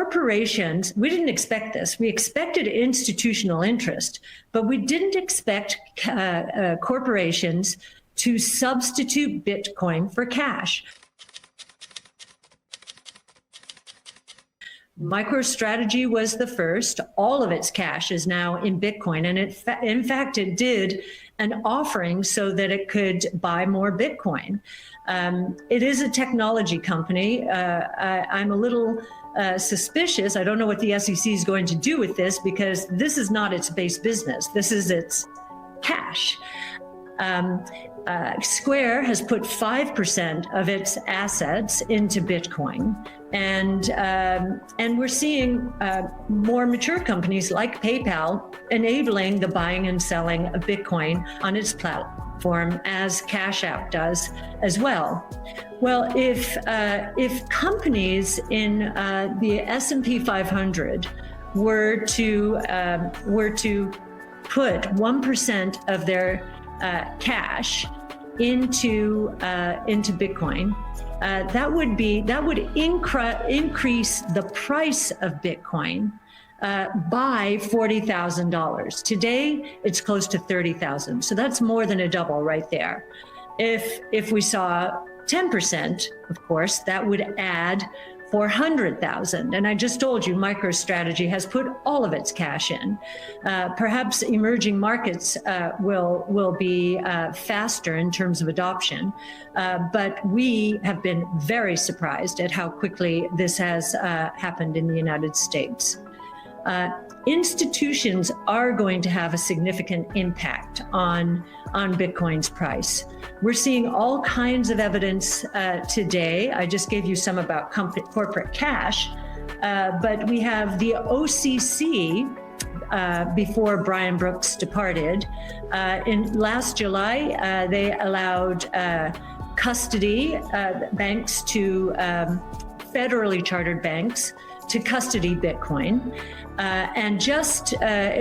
corporations, we didn't expect this. We expected institutional interest, but we didn't expect corporations to substitute Bitcoin for cash. MicroStrategy was the first. All of its cash is now in Bitcoin. And in fact, it did an offering so that it could buy more Bitcoin. It is a technology company. I'm a little suspicious. I don't know what the SEC is going to do with this, because this is not its base business. This is its cash. Square has put 5% of its assets into Bitcoin, and we're seeing more mature companies like PayPal enabling the buying and selling of Bitcoin on its platform, as Cash App does as well. Well, if companies in the S&P 500 were to put 1% of their cash into Bitcoin, that would increase the price of Bitcoin by $40,000. Today, it's close to $30,000. So that's more than a double right there. If we saw 10%, of course, that would add 400,000. And I just told you, MicroStrategy has put all of its cash in. Perhaps emerging markets will be faster in terms of adoption. But we have been very surprised at how quickly this has happened in the United States. Institutions are going to have a significant impact on Bitcoin's price. We're seeing all kinds of evidence today. I just gave you some about corporate cash, but we have the OCC before Brian Brooks departed. In last July, they allowed custody banks to federally chartered banks to custody Bitcoin. And just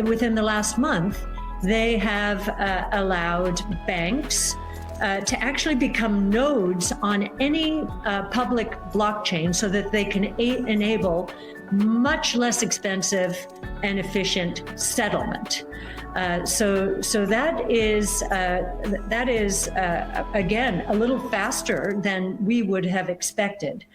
within the last month, they have allowed banks to actually become nodes on any public blockchain so that they can enable much less expensive and efficient settlement. So that is again, a little faster than we would have expected.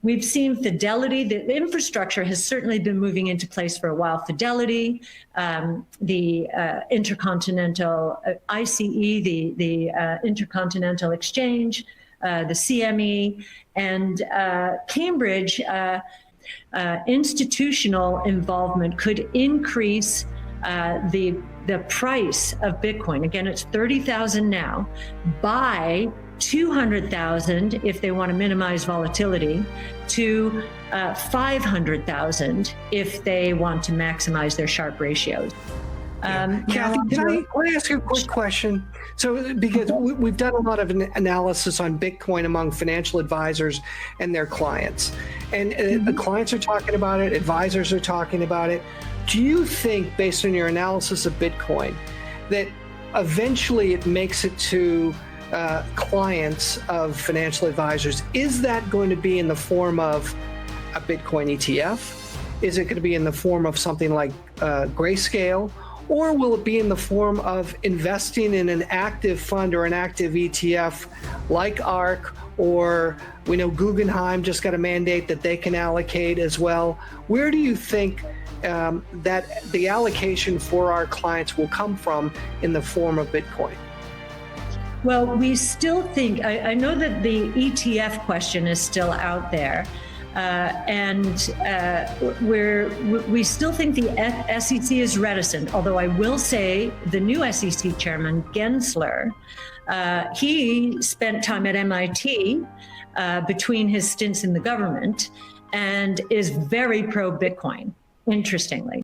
We've seen Fidelity, the infrastructure has certainly been moving into place for a while. Fidelity, the Intercontinental, ICE, the Intercontinental Exchange, the CME, and Cambridge institutional involvement could increase the price of Bitcoin. Again, it's 30,000 now, by 200,000 if they want to minimize volatility, to 500,000 if they want to maximize their Sharpe ratios. Cathie, can I ask you a quick question? So, because we've done a lot of analysis on Bitcoin among financial advisors and their clients, and the clients are talking about it, advisors are talking about it. Do you think, based on your analysis of Bitcoin, that eventually it makes it to clients of financial advisors? Is that going to be in the form of a Bitcoin ETF? Is it going to be in the form of something like Grayscale? Or will it be in the form of investing in an active fund or an active ETF like ARK, or we know Guggenheim just got a mandate that they can allocate as well? Where do you think that the allocation for our clients will come from in the form of Bitcoin? Well, we still think, I know that the ETF question is still out there, and we still think the SEC is reticent, although I will say the new SEC chairman, Gensler, he spent time at MIT between his stints in the government and is very pro-Bitcoin, interestingly.